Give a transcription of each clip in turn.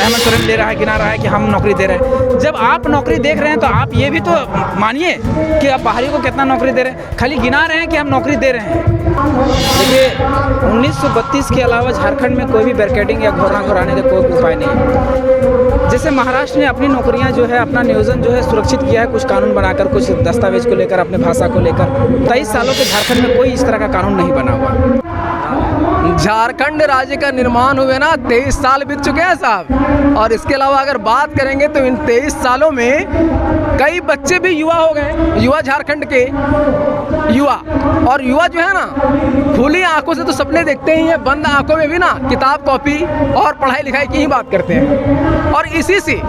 हेमंत सोरेन ले रहा है, गिना रहा है कि हम नौकरी दे रहे हैं। जब आप नौकरी देख रहे हैं तो आप ये भी तो मानिए कि आप बाहरी को कितना नौकरी दे रहे हैं, खाली गिना रहे हैं कि हम नौकरी दे रहे हैं। देखिए 1932 के अलावा झारखंड में कोई भी बैरिकेडिंग या घोरना घोराने का कोई उपाय नहीं है। जैसे महाराष्ट्र ने अपनी नौकरियां जो है, अपना नियोजन जो है सुरक्षित किया है, कुछ कानून बनाकर, कुछ दस्तावेज को लेकर, अपने भाषा को लेकर। 23 सालों के झारखंड में कोई इस तरह का कानून नहीं बना हुआ। झारखंड राज्य का निर्माण हुए ना 23 साल बीत चुके हैं साहब। और इसके अलावा अगर बात करेंगे तो इन 23 सालों में कई बच्चे भी युवा हो गए, युवा झारखंड के युवा। और युवा जो है ना, खुली आंखों से तो सपने देखते ही हैं, बंद आंखों में भी ना किताब कॉपी और पढ़ाई लिखाई की ही बात करते हैं। और इसी से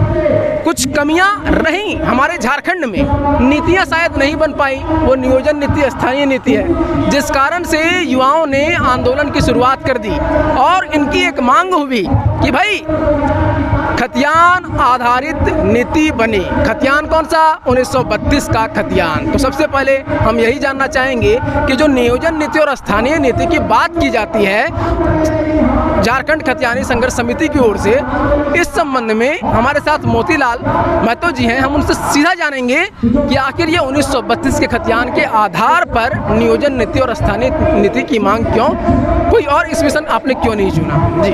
कुछ कमियां रहीं हमारे झारखंड में, नीतियां शायद नहीं बन पाई। वो नियोजन नीति स्थानीय नीति है, जिस कारण से युवाओं ने आंदोलन की शुरुआत कर दी। और इनकी एक मांग हुई कि भाई खतियान आधारित नीति बनी। खतियान कौन सा? 1932 का खतियान। तो सबसे पहले हम यही जानना चाहेंगे कि जो नियोजन नीति और स्थानीय नीति की बात की जाती है झारखंड खतियानी संघर्ष समिति की ओर से, इस संबंध में हमारे साथ मोतीलाल महतो जी हैं। हम उनसे सीधा जानेंगे कि आखिर ये 1932 के खतियान के आधार पर नियोजन नीति और स्थानीय नीति की मांग क्यों, कोई और इस मिशन आपने क्यों नहीं चुना? जी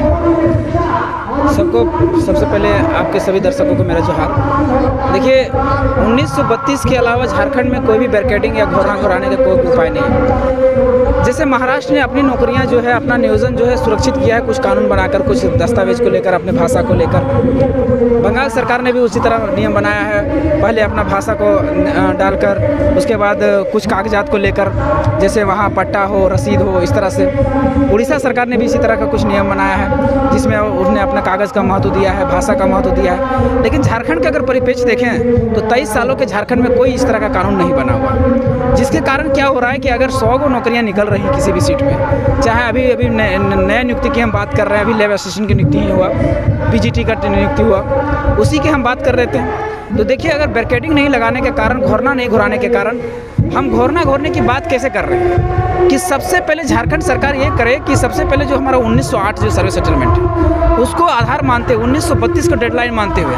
सबसे पहले आपके सभी दर्शकों को मेरा जोहार। देखिए 1932 के अलावा झारखंड में कोई भी बैरिकेडिंग या घोरना घोराने का कोई उपाय नहीं है। जैसे महाराष्ट्र ने अपनी नौकरियां जो है, अपना नियोजन जो है सुरक्षित किया है, कुछ कानून बनाकर, कुछ दस्तावेज को लेकर, अपने भाषा को लेकर। बंगाल सरकार ने भी उसी तरह नियम बनाया है, पहले अपना भाषा को डालकर, उसके बाद कुछ कागजात को लेकर, जैसे वहाँ पट्टा हो, रसीद हो, इस तरह से। उड़ीसा सरकार ने भी इसी तरह का कुछ नियम बनाया है, जिसमें उसने अपना कागज़ का महत्व दिया है, भाषा का महत्व दिया है। लेकिन झारखंड का अगर परिप्रेक्ष्य देखें तो 23 सालों के झारखंड में कोई इस तरह का कानून नहीं बना हुआ। जिसके कारण क्या हो रहा है कि अगर 100 को नौकरियां निकल रही हैं किसी भी सीट में, चाहे अभी नए नियुक्ति की हम बात कर रहे हैं, अभी लैब असिस्टेंट की नियुक्ति हुआ, पीजीटी का नियुक्ति हुआ, उसी की हम बात कर रहे थे। तो देखिए अगर बैरिकेडिंग नहीं लगाने के कारण, घोरना नहीं घोराने के कारण, हम घोरना घोरने की बात कैसे कर रहे हैं कि सबसे पहले झारखंड सरकार ये करे कि सबसे पहले जो हमारा 1908 जो सर्वे सेटलमेंट है उसको आधार मानते हुए, 1932 को डेडलाइन मानते हुए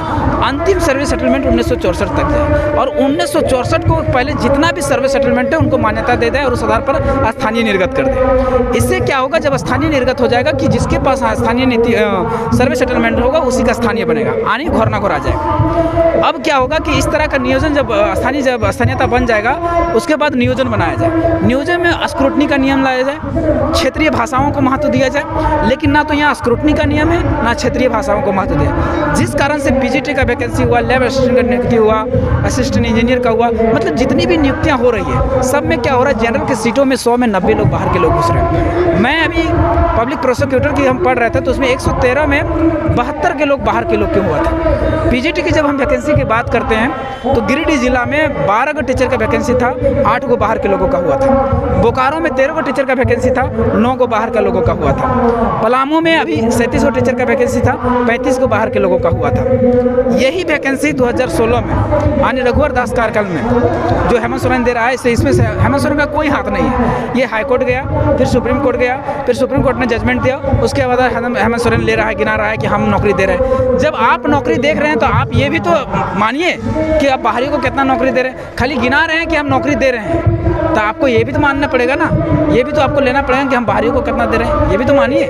अंतिम सर्वे सेटलमेंट 1964 तक है। और 1964 को पहले जितना भी सर्वे सेटलमेंट है उनको मान्यता दे दें और उस आधार पर स्थानीय निर्गत कर दें। इससे क्या होगा, जब स्थानीय निर्गत हो जाएगा कि जिसके पास स्थानीय नीति सर्वे सेटलमेंट होगा उसी का स्थानीय बनेगा, आनी घोरना घोरा जाएगा। अब क्या होगा कि इस तरह का नियोजन जब स्थानीयता बन जाएगा, उसके बाद नियोजन बनाया जाए। नियोजन में स्क्रूटनी का नियम लाया जाए, क्षेत्रीय भाषाओं को महत्व दिया जाए। लेकिन ना तो यहाँ स्क्रूटनी का नियम है, ना क्षेत्रीय भाषाओं को महत्व दिया, जिस कारण से पीजीटी का वैकेंसी हुआ, लैब असिस्टेंट का नियुक्ति हुआ, असिस्टेंट इंजीनियर का हुआ, मतलब जितनी भी नियुक्तियाँ हो रही है सब में क्या हो रहा है, जनरल की सीटों में 100 में 90 लोग बाहर के लोग घुस रहे हैं। मैं अभी पब्लिक प्रोसिक्यूटर की हम पढ़ रहे थे तो उसमें 113 में 72 के लोग बाहर के लोग क्यों हुआ था। पीजीटी की जब हम वैकेंसी की बात करते हैं तो गिरिडीह जिला में 12 का टीचर का वैकेंसी था, 8 को बाहर के लोगों का हुआ था। बोकारो में 13 को टीचर का वैकेंसी था, 9 को बाहर का लोगों का हुआ था। पलामू में अभी 37 को टीचर का वैकेंसी था, 35 को बाहर के लोगों का हुआ था। यही वैकेंसी 2016 में माननीय रघुवर दास कार्यकाल में जो हेमंत सोरेन दे रहा है, इसमें से हेमंत सोरेन का कोई हाथ नहीं है। ये हाई कोर्ट गया, फिर सुप्रीम कोर्ट गया, फिर सुप्रीम कोर्ट ने जजमेंट दिया, उसके बाद हेमंत सोरेन ले रहा है, गिना रहा है कि हम नौकरी दे रहे हैं। जब आप नौकरी देख रहे हैं तो आप ये भी तो मानिए कि आप बाहरी को कितना नौकरी दे रहे हैं, खाली गिना रहे हैं कि हम नौकरी दे रहे हैं, तो आपको ये भी तो मानना पड़ेगा ना, ये भी तो आपको लेना पड़ेगा कि हम बाहरियों को कितना दे रहे हैं, ये भी तो मानिए।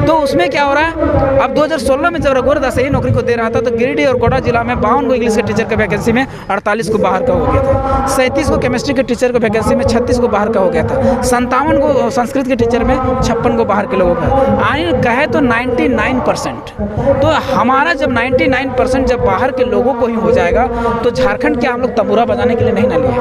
तो उसमें क्या हो रहा है, अब 2016 में जब रघुवर दास यही नौकरी को दे रहा था तो गिरिडीह और गोड्डा जिला में 52 को इंग्लिश के टीचर के वैकेंसी में 48 को बाहर का हो गया था, 37 को केमिस्ट्री के टीचर के वैकेंसी में 36 को बाहर का हो गया था, 57 को संस्कृत के टीचर में 56 को बाहर के लोगों का। आइन कहे तो 99%। तो हमारा जब 99% जब बाहर के लोगों को ही हो जाएगा तो झारखंड क्या हम लोग तंबूरा बजाने के लिए नहीं ना लिए।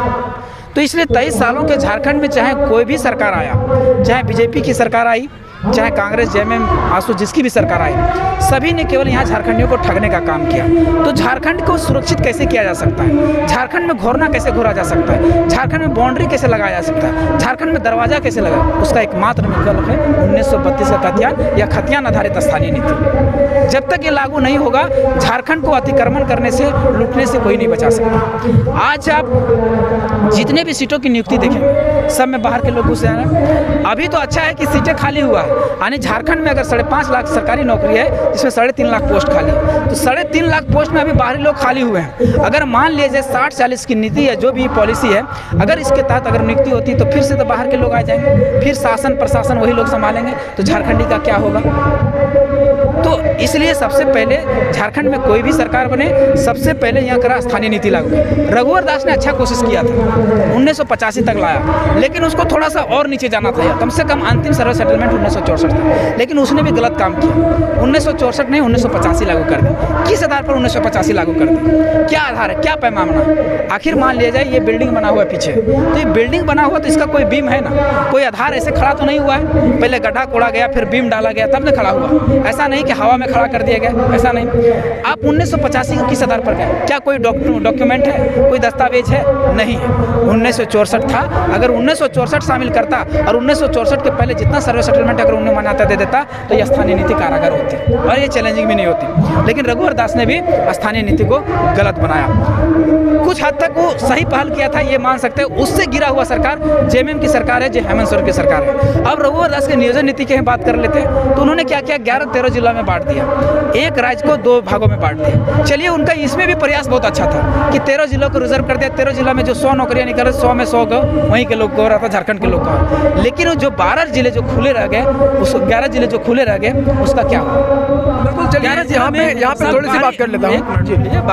तो इसलिए 23 सालों के झारखंड में चाहे कोई भी सरकार आया, चाहे बीजेपी की सरकार आई, चाहे कांग्रेस, जेएमएम, आसू, जिसकी भी सरकार आई, सभी ने केवल यहाँ झारखंडियों को ठगने का काम किया। तो झारखंड को सुरक्षित कैसे किया जा सकता है, झारखंड में घोरना कैसे घोरा जा सकता है, झारखंड में बाउंड्री कैसे लगाया जा सकता है, झारखंड में दरवाजा कैसे लगा, उसका एकमात्र विकल्प है 1932 का खतियान या खतियान आधारित स्थानीय नीति। जब तक ये लागू नहीं होगा, झारखंड को अतिक्रमण करने से, लूटने से कोई नहीं बचा सकता। आज आप जितने भी सीटों की नियुक्ति देखें, सब में बाहर के लोग घुस जा रहे हैं। अभी तो अच्छा है कि सीटें खाली हुआ है, यानी झारखंड में अगर 5.5 लाख सरकारी नौकरी है जिसमें 3.5 लाख पोस्ट खाली है, तो 3.5 लाख पोस्ट में अभी बाहरी लोग खाली हुए हैं। अगर मान लीजिए 60-40 की नीति है, जो भी पॉलिसी है, अगर इसके तहत अगर नियुक्ति होती तो फिर से तो बाहर के लोग आ जाएंगे, फिर शासन प्रशासन वही लोग संभालेंगे, तो झारखंडी का क्या होगा। तो इसलिए सबसे पहले झारखंड में कोई भी सरकार बने, सबसे पहले यहाँ करा स्थानीय नीति लागू। रघुवर दास ने अच्छा कोशिश किया था, 1985 तक लाया, लेकिन उसको थोड़ा सा और नीचे जाना था, कम से कम अंतिम सर्वे सेटलमेंट 1964 था, लेकिन उसने भी गलत काम किया। 1964 नहीं 1985 लागू कर दी। किस आधार पर 1985 लागू कर दी? क्या आधार है, क्या पैमाना? आखिर मान लिया जाए ये बिल्डिंग बना हुआ है पीछे, तो ये बिल्डिंग बना हुआ तो इसका कोई बीम है ना, कोई आधार ऐसे खड़ा तो नहीं हुआ है, पहले गड्ढा कोड़ा गया फिर बीम डाला गया तब न खड़ा हुआ। ऐसा नहीं कि हवा में खड़ा कर दिया गया, ऐसा नहीं। आप 1985 को किस आधार पर गए? क्या कोई डॉक्यूमेंट है, कोई दस्तावेज है? नहीं है। 1964 था, अगर 1964 शामिल करता और 1964 के पहले जितना सर्वे सेटलमेंट अगर उन्हें मान्यता दे देता तो यह स्थानीय नीति कारागार होती और ये चैलेंजिंग भी नहीं होती। लेकिन रघुवर दास ने भी स्थानीय नीति को गलत बनाया। कुछ हद तक वो सही पहल किया था, ये मान सकते हैं। उससे गिरा हुआ सरकार जेएमएम की सरकार है, जो हेमंत सोरेन की सरकार है। अब रघुवर दास के नियोजन नीति की बात कर लेते हैं, तो उन्होंने क्या किया, 11-13 जिला में बांट दिया, एक राज्य को 2 भागों में बांट दिया। चलिए, उनका इसमें भी प्रयास बहुत अच्छा था कि 13 जिलों को रिजर्व कर दिया। 13 जिला में जो 100 नौकरियां निकल रही, 100 में 100 को वहीं के लोग को रहा था, झारखंड के लोग का। लेकिन जो 12 जिले जो खुले रह गए, उस 11 जिले जो खुले रह गए, उसका क्या हुआ? बिल्कुल, चलिए यहाँ पे थोड़ी सी बात कर लेता हूँ।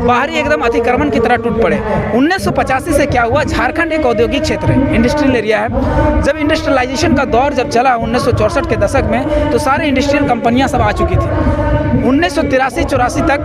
बाहरी एकदम अतिक्रमण की तरह टूट पड़े। 1985 से क्या हुआ, झारखंड एक औद्योगिक क्षेत्र है, इंडस्ट्रियल एरिया है। जब इंडस्ट्रियलाइजेशन का दौर जब चला 1964 के दशक में, तो सारे इंडस्ट्रियल कंपनियां सब आ चुकी थी। 1983-84 तक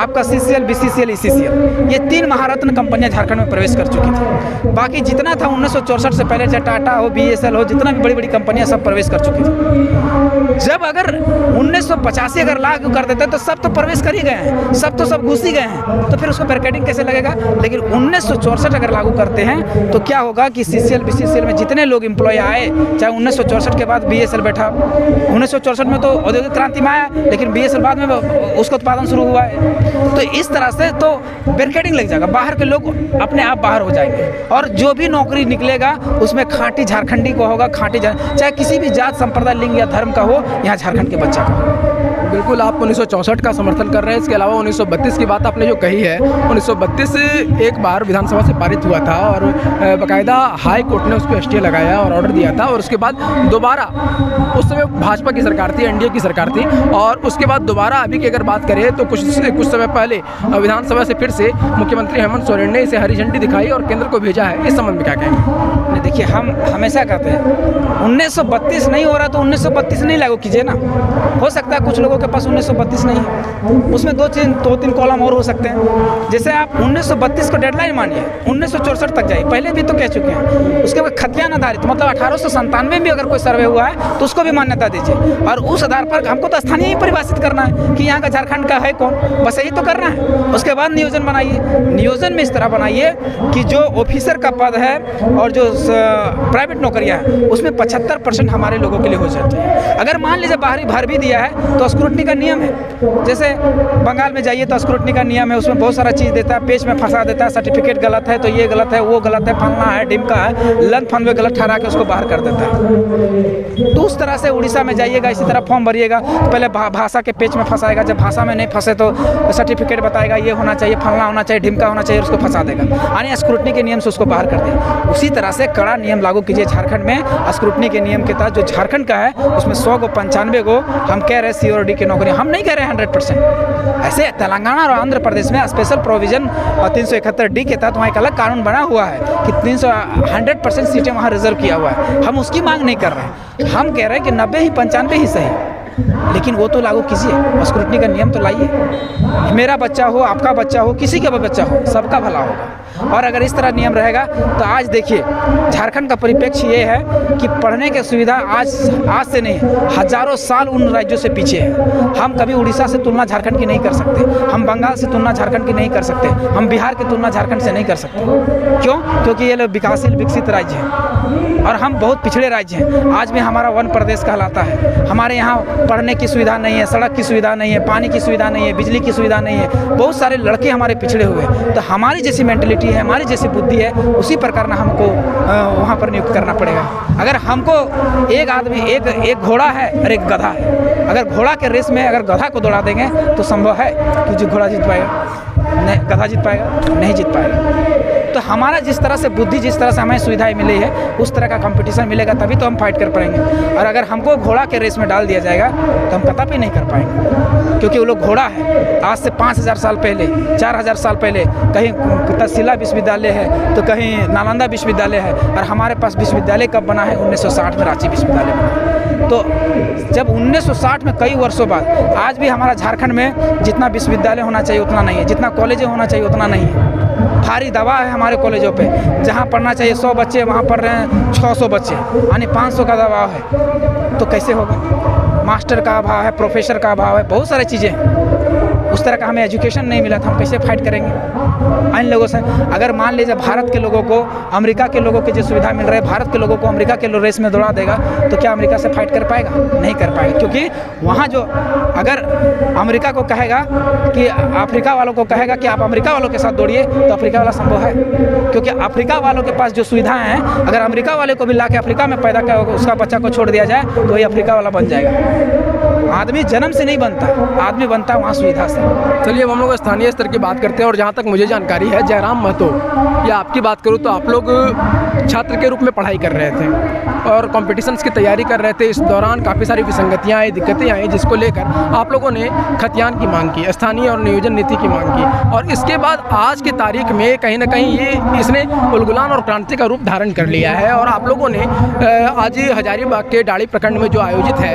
आपका CCL, BCCL, ECCL, ये 3 महारत्न कंपनियां झारखंड में प्रवेश कर चुकी थी। बाकी जितना था 1964 से पहले, चाहे टाटा हो, BSL हो, जितना भी बड़ी बड़ी कंपनियां सब प्रवेश कर चुकी थी। जब अगर 1985 अगर लागू कर देते तो सब तो प्रवेश कर ही गए हैं, सब तो सब घुस ही गए हैं, तो फिर उसको बैरिकेडिंग कैसे लगेगा? लेकिन 1964 अगर लागू करते हैं तो क्या होगा कि CCL, BCCL में जितने लोग एम्प्लॉय आए, चाहे 1964 के बाद BSL बैठा, 1964 में तो औद्योगिक क्रांति में आया, लेकिन BSL बाद में उसका उत्पादन शुरू हुआ है। तो इस तरह से तो बैरिकेडिंग लग जाएगा, बाहर के लोग अपने आप बाहर हो जाएंगे, और जो भी नौकरी निकलेगा उसमें खांटी झारखंडी को होगा, चाहे किसी भी जात, संप्रदाय, लिंग या धर्म का हो, यहाँ झारखंड के बच्चा का। बिल्कुल, आप 1964 का समर्थन कर रहे हैं। इसके अलावा 1932 की बात आपने जो कही है, 1932 एक बार विधानसभा से पारित हुआ था और बाकायदा हाई कोर्ट ने उस पर स्टे लगाया और ऑर्डर दिया था, और उसके बाद दोबारा, उस समय भाजपा की सरकार थी, NDA की सरकार थी, और उसके बाद दोबारा अभी की अगर बात करें तो कुछ समय पहले विधानसभा से फिर से मुख्यमंत्री हेमंत सोरेन ने इसे हरी झंडी दिखाई और केंद्र को भेजा है। इस संबंध में क्या कहेंगे? देखिए, हम हमेशा कहते हैं 1932 नहीं हो रहा तो 1932 नहीं लागू कीजिए ना। हो सकता है कुछ लोगों के पास 1932 नहीं है, उसमें 2-3 कॉलम और हो सकते हैं। जैसे आप 1932 को डेडलाइन मानिए, 1964 तक जाइए, पहले भी तो कह चुके हैं। उसके बाद खतियान आधारित, मतलब 1897 में भी अगर कोई सर्वे हुआ है तो उसको भी मान्यता दीजिए, और उस आधार पर हमको तो स्थानीय ही परिभाषित करना है कि यहाँ का झारखंड का है कौन, बस यही तो करना है। उसके बाद नियोजन बनाइए, नियोजन में इस तरह बनाइए कि जो ऑफिसर का पद है और जो प्राइवेट नौकरियाँ हैं उसमें 75% हमारे लोगों के लिए हो जाती है। अगर मान लीजिए बाहरी भर भी दिया है तो स्क्रूटनी का नियम है। जैसे बंगाल में जाइए तो स्क्रूटनी का नियम है, उसमें बहुत सारा चीज़ देता है, पेज में फंसा देता है, सर्टिफिकेट गलत है तो ये गलत है, वो गलत है, फलना है, ढिमका है, लन फन में गलत ठहरा के उसको बाहर कर देता है। तो उस तरह से उड़ीसा में जाइएगा, इसी तरह फॉर्म भरिएगा, तो पहले भाषा के पेज में फंसाएगा, जब भाषा में नहीं फंसे तो सर्टिफिकेट बताएगा ये होना चाहिए, फलना होना चाहिए, ढिमका होना चाहिए, उसको फंसा देगा, यानी स्क्रूटनी के नियम से उसको बाहर कर देगा। उसी तरह से कड़ा नियम लागू कीजिए झारखंड में। स्क्रूटनी के नियम के तहत जो झारखंड का है उसमें 100 को 95 को हम कह रहे हैं COD की नौकरी, हम नहीं कह रहे हैं 100%। ऐसे तेलंगाना और आंध्र प्रदेश में स्पेशल प्रोविजन 371D के तहत वहाँ एक अलग कानून बना हुआ है कि 100% सीटें वहाँ रिजर्व किया हुआ है। हम उसकी मांग नहीं कर रहे हैं, हम कह रहे हैं कि 90 ही 95 ही सही, लेकिन वो तो लागू कीजिए, स्क्रूटनी का नियम तो लाइए। मेरा बच्चा हो, आपका बच्चा हो, किसी का भी बच्चा हो, सबका भला होगा। और अगर इस तरह नियम रहेगा तो आज देखिए झारखंड का परिप्रेक्ष्य ये है कि पढ़ने की सुविधा आज से नहीं, हजारों साल उन राज्यों से पीछे है। हम कभी उड़ीसा से तुलना झारखंड की नहीं कर सकते, हम बंगाल से तुलना झारखंड की नहीं कर सकते, हम बिहार की तुलना झारखंड से नहीं कर सकते। क्यों? क्योंकि ये लोग विकासशील विकसित राज्य हैं और हम बहुत पिछड़े राज्य हैं। आज भी हमारा वन प्रदेश कहलाता है। हमारे यहाँ पढ़ने की सुविधा नहीं है, सड़क की सुविधा नहीं है, पानी की सुविधा नहीं है, बिजली की सुविधा नहीं है। बहुत सारे लड़के हमारे पिछड़े हुए हैं। तो हमारी जैसी मेंटलिटी है, हमारी जैसी बुद्धि है, उसी प्रकार ना हमको वहाँ पर नियुक्त करना पड़ेगा। अगर हमको एक आदमी एक घोड़ा है और एक गधा है, अगर घोड़ा के रेस में अगर गधा को दौड़ा देंगे तो संभव है कि जो घोड़ा जीत पाएगा? नहीं, गधा जीत पाएगा? नहीं जीत पाएगा। तो हमारा जिस तरह से बुद्धि, जिस तरह से हमें सुविधाएं मिली है, उस तरह का कंपटीशन मिलेगा तभी तो हम फाइट कर पाएंगे। और अगर हमको घोड़ा के रेस में डाल दिया जाएगा तो हम कतई नहीं कर पाएंगे, क्योंकि वो लोग घोड़ा है। आज से 5000 साल पहले, 4000 साल पहले कहीं तक्षशिला विश्वविद्यालय है तो कहीं नालंदा विश्वविद्यालय है, और हमारे पास विश्वविद्यालय कब बना है? 1960 में रांची विश्वविद्यालय बना। तो जब 1960 में, कई वर्षों बाद, आज भी हमारा झारखंड में जितना विश्वविद्यालय होना चाहिए उतना नहीं है, जितना कॉलेज होना चाहिए उतना नहीं है। भारी दबाव है हमारे कॉलेजों पे, जहाँ पढ़ना चाहिए 100 बच्चे वहाँ पढ़ रहे हैं 600 बच्चे, यानी 500 का दबाव है। तो कैसे होगा? मास्टर का अभाव है, प्रोफेसर का अभाव है, बहुत सारी चीज़ें हैं। उस तरह का हमें एजुकेशन नहीं मिला था, हम कैसे फाइट करेंगे इन लोगों से? अगर मान लीजिए भारत के लोगों को अमेरिका के लोगों की जो सुविधा मिल रही है, भारत के लोगों को अमेरिका के रेस में दौड़ा देगा तो क्या अमेरिका से फाइट कर पाएगा? नहीं कर पाएगा, क्योंकि वहाँ जो, अगर अमेरिका को कहेगा कि अफ्रीका वालों को कहेगा कि आप अमेरिका वालों के साथ दौड़िए, तो अफ्रीका वाला संभव है? क्योंकि अफ्रीका वालों के पास जो सुविधाएँ हैं, अगर अमेरिका वाले को भी ला के अफ्रीका में पैदा कर उसका बच्चा को छोड़ दिया जाए तो वही अफ्रीका वाला बन जाएगा। आदमी जन्म से नहीं बनता, आदमी बनता है वहाँ सुविधा से। चलिए अब हम लोग स्थानीय स्तर की बात करते हैं। और जहाँ तक मुझे जानकारी है, जयराम महतो, या आपकी बात करूँ तो आप लोग छात्र के रूप में पढ़ाई कर रहे थे और कॉम्पिटिशन्स की तैयारी कर रहे थे। इस दौरान काफ़ी सारी विसंगतियाँ आई, दिक्कतें आई, जिसको लेकर आप लोगों ने खतियान की मांग की, स्थानीय और नियोजन नीति की मांग की, और इसके बाद आज की तारीख में कहीं ना कहीं ये इसने उलगुलान और क्रांति का रूप धारण कर लिया है। और आप लोगों ने आज हजारीबाग के डाड़ी प्रखंड में जो आयोजित है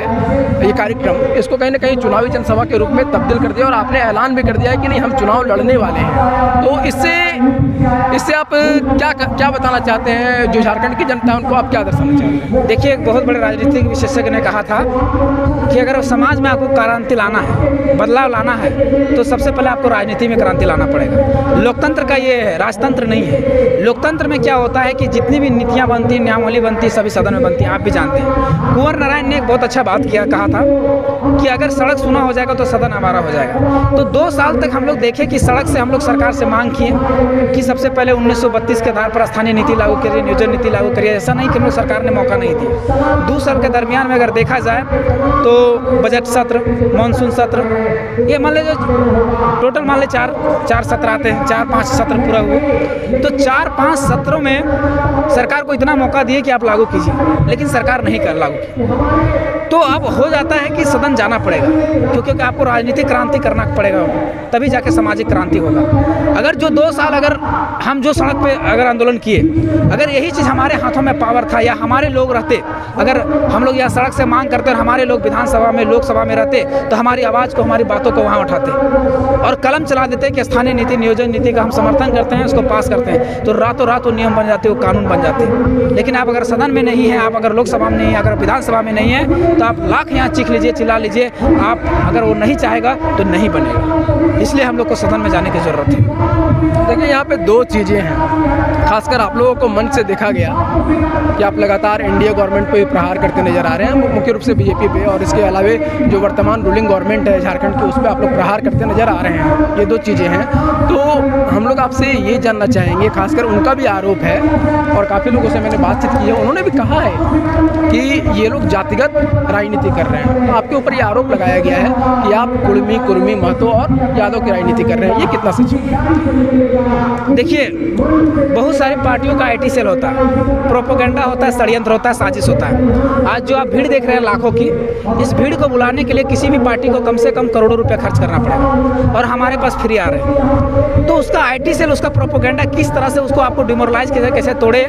ये कार्यक्रम, इसको कहीं ना कहीं चुनावी जनसभा के रूप में तब्दील कर दिया, और आपने ऐलान भी कर दिया है कि नहीं, हम चुनाव लड़ने वाले हैं। तो इससे आप क्या बताना चाहते हैं? जो झारखंड की जनता है उनको आप क्या दर्शाना चाहते हैं? देखिए, एक बहुत बड़े राजनीतिक विशेषज्ञ ने कहा था कि अगर समाज में आपको क्रांति लाना है, बदलाव लाना है, तो सबसे पहले आपको राजनीति में क्रांति लाना पड़ेगा। लोकतंत्र का ये है, राजतंत्र नहीं है। लोकतंत्र में क्या होता है कि जितनी भी नीतियाँ बनती, नियमावली बनती, सभी सदन में बनती हैं, आप भी जानते हैं। कुंवर नारायण ने एक बहुत अच्छा बात कहा था कि अगर सड़क सुना हो जाएगा तो सदन आवारा हो जाएगा। तो 2 साल तक हम लोग देखे कि सड़क से हम लोग सरकार से मांग किए कि सबसे पहले 1932 के आधार पर स्थानीय नीति लागू करिए, नियोजन नीति लागू करिए। ऐसा नहीं कि हम लोग सरकार ने मौका नहीं दिया। 2 साल के दरमियान में अगर देखा जाए तो बजट सत्र, मानसून सत्र, ये मान लीजिए टोटल मान लीजिए 4 सत्र आते हैं, 4-5 सत्र पूरा हुए, तो 4-5 सत्रों में सरकार को इतना मौका दिए कि आप लागू कीजिए, लेकिन सरकार नहीं कर लागू की। तो अब हो जाता है कि सदन जाना पड़ेगा, क्योंकि आपको राजनीतिक क्रांति करना पड़ेगा, तभी जाके सामाजिक क्रांति होगा। अगर जो 2 साल अगर हम जो सड़क पे अगर आंदोलन किए, अगर यही चीज़ हमारे हाथों में पावर था, या हमारे लोग रहते, अगर हम लोग यहाँ सड़क से मांग करते और हमारे लोग विधानसभा में, लोकसभा में रहते, तो हमारी आवाज़ को, हमारी बातों को वहाँ उठाते और कलम चला देते कि स्थानीय नीति, नियोजन नीति का हम समर्थन करते हैं, उसको पास करते हैं, तो रातों रात वो नियम बन जाते, वो कानून बन जाते। लेकिन आप अगर सदन में नहीं हैं, आप अगर लोकसभा में नहीं हैं, अगर विधानसभा में नहीं हैं, तो आप लाख यहाँ चीख लीजिए, चिल्ला लीजिए, आप अगर वो नहीं चाहेगा तो नहीं बनेगा। इसलिए हम लोग को सदन में जाने की ज़रूरत है। देखिए, यहाँ पे 2 चीज़ें हैं, खासकर आप लोगों को मंच से देखा गया कि आप लगातार एनडीए गवर्नमेंट पे प्रहार करते नजर आ रहे हैं, मुख्य रूप से बीजेपी पे, और इसके अलावे जो वर्तमान रूलिंग गवर्नमेंट है झारखंड की, उस पर आप लोग प्रहार करते नजर आ रहे हैं। ये 2 चीज़ें हैं। तो हम लोग आपसे ये जानना चाहेंगे, खासकर उनका भी आरोप है, और काफ़ी लोगों से मैंने बातचीत की है, उन्होंने भी कहा है कि ये लोग जातिगत राजनीति कर रहे हैं। आपके ऊपर ये आरोप लगाया गया है कि आप कुर्मी, महतो और यादव की राजनीति कर रहे हैं, ये कितना सच है? देखिए, बहुत सारी पार्टियों का आईटी सेल होता है, प्रोपेगेंडा होता है, षड्यंत्र होता है, साजिश होता है। आज जो आप भीड़ देख रहे हैं लाखों की, इस भीड़ को बुलाने के लिए किसी भी पार्टी को कम से कम करोड़ों रुपए खर्च करना पड़ेगा, और हमारे पास फ्री आ रहे हैं। तो उसका आईटी सेल, उसका प्रोपेगेंडा किस तरह से उसको आपको डिमोरलाइज कैसे तोड़े,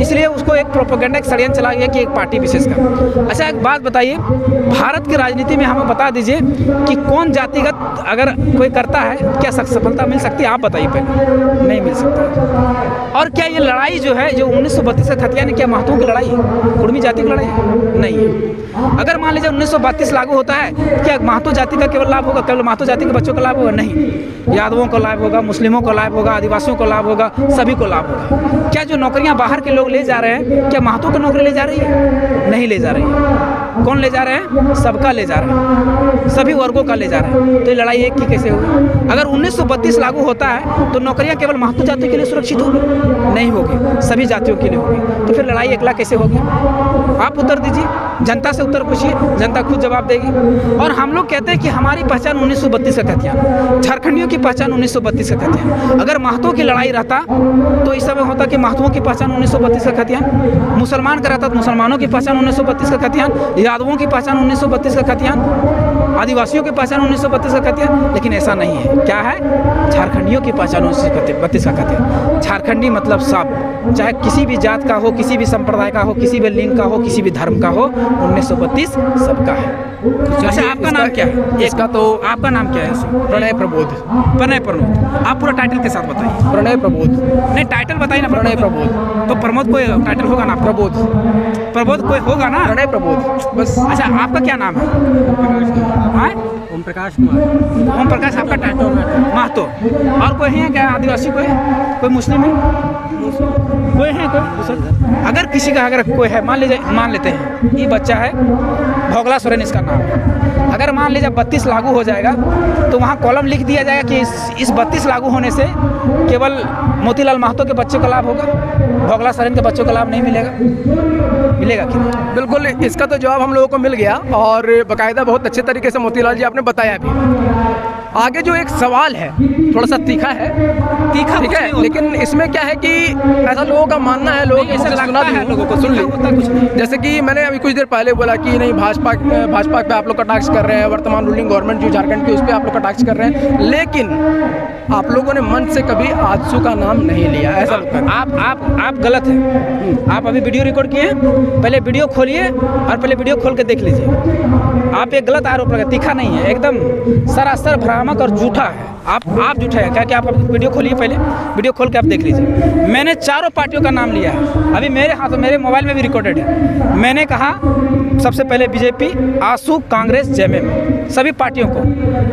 इसलिए उसको एक प्रोपेगेंडा, एक षड्यंत्र चला गया कि एक पार्टी विशेष का। अच्छा, एक बात बताइए, भारत की राजनीति में हमें बता दीजिए कि कौन जातिगत अगर कोई करता है, क्या सफलता मिल सकती है? आप बताइए पहले। नहीं मिल सकता। और क्या ये लड़ाई जो है, जो 1932 का खतियान है, क्या महतों की लड़ाई है, कुर्मी जाति की लड़ाई है? नहीं है। अगर मान लीजिए 1932 लागू होता है, क्या महतो जाति का केवल लाभ होगा, केवल महतो जाति के बच्चों का लाभ होगा? नहीं, यादवों को लाभ होगा, मुस्लिमों को लाभ होगा, आदिवासियों को लाभ होगा, सभी को लाभ होगा। क्या जो नौकरियां बाहर के लोग ले जा रहे हैं, क्या महतो की नौकरी ले जा रही है? नहीं ले जा रही है। कौन ले जा रहे हैं? सबका ले जा रहे हैं, सभी वर्गों का ले जा रहे हैं। तो ये लड़ाई एक की कैसे होगी? अगर 1932 लागू होता है तो नौकरियां केवल महतो जाति के लिए सुरक्षित होगी? नहीं होगी, सभी जातियों के लिए होगी। तो फिर लड़ाई एकला कैसे होगी? आप उत्तर दीजिए, जनता से उत्तर पूछिए, जनता खुद जवाब देगी। और हम लोग कहते हैं कि हमारी पहचान 1932 का खतियान, झारखंडियों की पहचान 1932 का खतियान। अगर महतो की लड़ाई रहता तो इस समय होता कि महतों की पहचान 1932 का खतियान, मुसलमान का रहता तो मुसलमानों की पहचान 1932 का खतियान, यादवों की पहचान 1932 का खतियान, आदिवासियों की पहचान 1932 का खतियान। लेकिन ऐसा नहीं है। क्या है? झारखंडियों की पहचान 1932 का खतियान। झारखंडी मतलब सब, चाहे किसी भी जात का हो, किसी भी संप्रदाय का हो, किसी भी लिंग का हो, किसी भी धर्म का हो, 1932 सबका है। अच्छा, आपका नाम क्या है? इसका तो आपका नाम क्या है? प्रणय प्रबोध। प्रणय प्रमोद। आप पूरा टाइटल के साथ बताइए। प्रणय प्रबोध। नहीं, टाइटल बताइए ना। प्रणय प्रबोध। तो प्रमोद कोई टाइटल होगा ना? प्रबोध। प्रबोध कोई होगा ना? प्रणय प्रबोध बस। अच्छा, आपका क्या नाम है? हाँ? ओम प्रकाश कुमार। ओम प्रकाश आपका टाइटल? महतो। और कोई है क्या? आदिवासी कोई है? कोई मुस्लिम है? कोई है? कोई अगर किसी का अगर कोई है, मान लेते हैं ये बच्चा है भोगला सोरेन इसका नाम है। अगर मान लीजिए 32 लागू हो जाएगा तो वहाँ कॉलम लिख दिया जाएगा कि इस 32 लागू होने से केवल मोतीलाल महतो के बच्चों का लाभ होगा, भोगला सोरेन के बच्चों का लाभ नहीं मिलेगा। मिलेगा कि नहीं? बिल्कुल, इसका तो जवाब हम लोगों को मिल गया और बाकायदा बहुत अच्छे तरीके से मोतीलाल जी आपने बताया भी। आगे जो एक सवाल है थोड़ा सा तीखा है, ठीक है, लेकिन इसमें क्या है कि ऐसा लोगों का मानना है, लोगों को सुना भी लोगों को सुन होता कुछ नहीं। जैसे कि मैंने अभी कुछ देर पहले बोला कि नहीं भाजपा पे आप लोग का टैक्स कर रहे हैं, वर्तमान रूलिंग गवर्नमेंट जो झारखंड की उस पर आप लोग का टैक्स कर रहे हैं, लेकिन आप लोगों ने मंच से कभी आजसू का नाम नहीं लिया। ऐसा आप गलत हैं। आप अभी वीडियो रिकॉर्ड किए, पहले वीडियो खोलिए और पहले वीडियो खोल के देख लीजिए। आप एक गलत आरोप लगा, तीखा नहीं है, एकदम सरासर भ्रामक और झूठा है। आप झूठा है क्या? आप वीडियो खोलिए, पहले वीडियो खोल के आप देख लीजिए। मैंने चारों पार्टियों का नाम लिया है, अभी मेरे हाथ मेरे मोबाइल में भी रिकॉर्डेड है। मैंने कहा सबसे पहले बीजेपी, आसू, कांग्रेस, जेएमएम, सभी पार्टियों को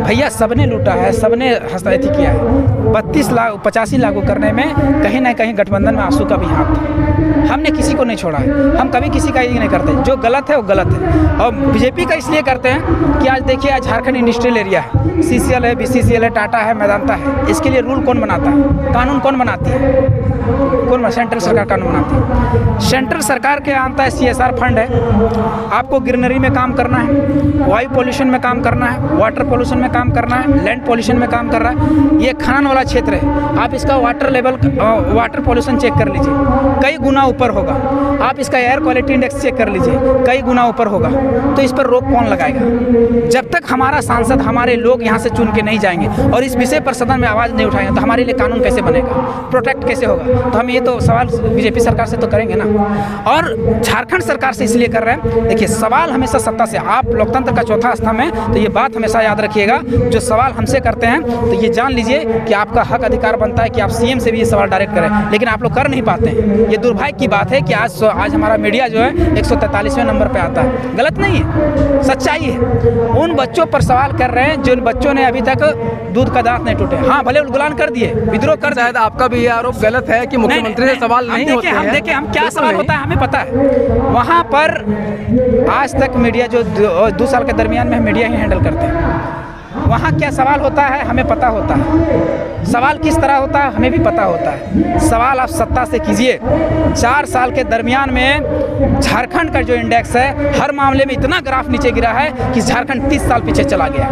भैया सबने लूटा है, सबने हस्तक्षेप किया है। 85 लागू करने में कहीं ना कहीं गठबंधन में आसू का भी हाथ था। हमने किसी को नहीं छोड़ा है, हम कभी किसी का ये नहीं करते। जो गलत है वो गलत है। और बीजेपी का इसलिए करते हैं कि आज देखिए, आज झारखंड इंडस्ट्रियल एरिया है, सीसीएल है, बीसीसीएल है, टाटा है, मेदांता है। इसके लिए रूल कौन बनाता है? कानून कौन बनाती है? कौन? सेंट्रल सरकार कानून बनाती है। सेंट्रल सरकार के आता है CSR फंड है। आपको ग्रीनरी में काम करना है, वायु पोल्यूशन में काम करना है, वाटर पोल्यूशन में काम करना है, लैंड पोल्यूशन में काम कर रहा है। ये खनन वाला क्षेत्र है, आप इसका वाटर पोल्यूशन चेक कर लीजिए, कई गुना ऊपर होगा। आप इसका एयर क्वालिटी इंडेक्स चेक कर लीजिए, कई गुना ऊपर होगा। तो इस पर रोक कौन लगाएगा? जब तक हमारा सांसद, हमारे लोग यहाँ से चुन के नहीं जाएंगे और इस विषय पर सदन में आवाज़ नहीं उठाएंगे तो हमारे लिए कानून कैसे बनेगा, प्रोटेक्ट कैसे होगा? तो हम ये तो सवाल बीजेपी सरकार से तो करेंगे ना। और झारखंड सरकार से इसलिए कर रहे हैं, देखिए सवाल हमेशा सत्ता से, आप लोकतंत्र का चौथा स्तंभ है, तो ये बात हमेशा याद रखिएगा। जो सवाल हमसे करते हैं तो ये जान लीजिए कि आपका हक अधिकार बनता है कि आप सीएम से भी ये सवाल डायरेक्ट करें, लेकिन आप लोग कर नहीं पाते हैं। ये दुर्भाग्य की बात है कि आज हमारा मीडिया जो है 143वें नंबर पर आता है। गलत नहीं है, सच्चाई है। उन बच्चों पर सवाल कर रहे हैं जिन बच्चों ने अभी तक दूध का दांत नहीं टूटे। हाँ, भले उलगुलान कर दिए, विद्रोह कर, शायद आपका भी ये आरोप गलत है कि मुख्यमंत्री से सवाल नहीं होते हैं। हम देखें हम क्या सवाल होता है हमें पता है। वहाँ पर आज तक मीडिया जो 2 साल के दरमियान में मीडिया ही हैंडल करते हैं, वहाँ क्या सवाल होता है हमें पता होता है। सवाल किस तरह होता है हमें भी पता होता है। सवाल आप सत्ता से कीजिए। 4 साल के दरमियान में झारखंड का जो इंडेक्स है, हर मामले में इतना ग्राफ नीचे गिरा है कि झारखंड 30 साल पीछे चला गया,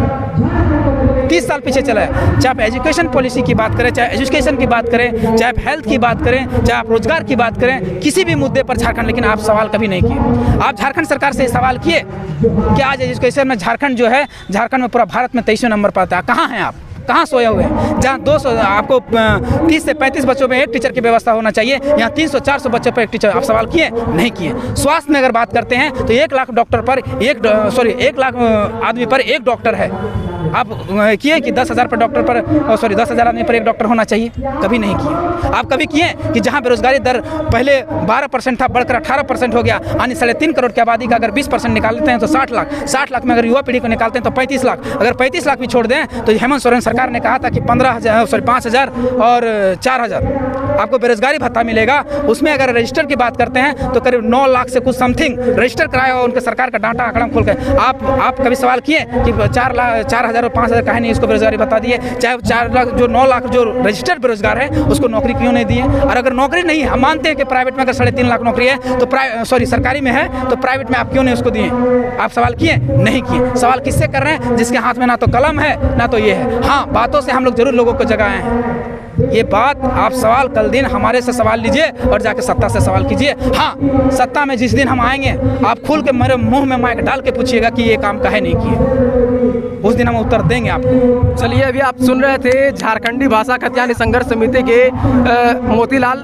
30 साल पीछे चला है। चाहे आप एजुकेशन पॉलिसी की बात करें, चाहे एजुकेशन की बात करें, चाहे आप हेल्थ की बात करें, चाहे आप रोजगार की बात करें, किसी भी मुद्दे पर झारखंड, लेकिन आप सवाल कभी नहीं किए। आप झारखंड सरकार से सवाल किए कि आज एजुकेशन में झारखंड जो है, झारखंड में पूरा भारत में 23वें नंबर पर आता है। कहाँ हैं आप? कहाँ सोए हुए हैं? जहाँ 200 आपको 30 से 35 बच्चों में एक टीचर की व्यवस्था होना चाहिए, यहाँ 300-400 बच्चों पर एक टीचर। आप सवाल किए? नहीं किए। स्वास्थ्य में अगर बात करते हैं तो 1 लाख डॉक्टर पर 1 लाख आदमी पर 1 डॉक्टर है। आप किए कि 10,000 पर डॉक्टर पर, सॉरी 10,000 आदमी पर एक डॉक्टर होना चाहिए? कभी नहीं किए। आप कभी किए कि जहाँ बेरोजगारी दर पहले 12% था, बढ़कर 18% हो गया, यानी 3.5 करोड़ की आबादी का अगर 20% निकालते हैं तो 60 लाख, 60 लाख में अगर युवा पीढ़ी को निकालते हैं तो 35 लाख, अगर 35 लाख भी छोड़ दें तो हेमंत सोरेन सरकार ने कहा था कि 5,000 और 4,000 आपको बेरोजगारी भत्ता मिलेगा। उसमें अगर रजिस्टर की बात करते हैं तो करीब 9 लाख से कुछ समथिंग रजिस्टर कराया हुआ उनके सरकार का डाटा आंकड़ा खोल कर। आप कभी सवाल किए कि 4,000 और 5,000 काहे नहीं इसको बेरोजगारी बता दिए? चाहे 4 लाख जो 9 लाख जो रजिस्टर्ड बेरोजगार है उसको नौकरी क्यों नहीं दिए? और अगर नौकरी नहीं, हम मानते हैं कि प्राइवेट में अगर 3.5 लाख नौकरी है तो सरकारी में है तो प्राइवेट में आप क्यों नहीं उसको दिए? आप सवाल किए? नहीं किए। सवाल किससे कर रहे हैं? जिसके हाथ में ना तो कलम है ना तो ये है। हाँ, बातों से हम लोग जरूर लोगों को जगाए हैं। ये बात आप सवाल कल दिन हमारे से सवाल लीजिए और जाके सत्ता से सवाल कीजिए। हाँ, सत्ता में जिस दिन हम आएंगे आप खुल के मेरे मुंह में माइक डाल के पूछिएगा कि ये काम काहे नहीं किए, उस दिन हम उत्तर देंगे आपको। चलिए, अभी आप सुन रहे थे झारखंडी भाषा खतियानी संघर्ष समिति के मोतीलाल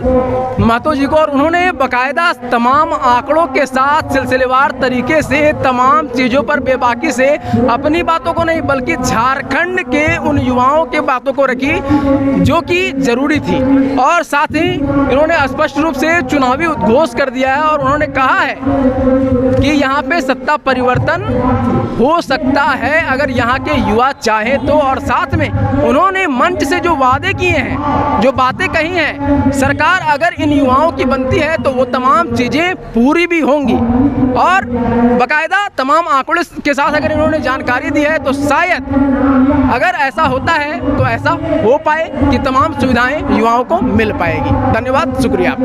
महतो जी को, और उन्होंने बाकायदा तमाम आंकड़ों के साथ सिलसिलेवार तरीके से तमाम चीज़ों पर बेबाकी से अपनी बातों को नहीं बल्कि झारखंड के उन युवाओं के बातों को रखी जो कि जरूरी थी, और साथ ही इन्होंने स्पष्ट रूप से चुनावी उद्घोष कर दिया है और उन्होंने कहा है कि यहाँ पे सत्ता परिवर्तन हो सकता है अगर यहाँ के युवा चाहें तो। और साथ में उन्होंने मंच से जो वादे किए हैं, जो बातें कही हैं, सरकार अगर इन युवाओं की बनती है तो वो तमाम चीज़ें पूरी भी होंगी। और बाकायदा तमाम आंकड़ों के साथ अगर इन्होंने जानकारी दी है तो शायद अगर ऐसा होता है तो ऐसा हो पाए कि तमाम सुविधाएं युवाओं को मिल पाएगी। धन्यवाद, शुक्रिया।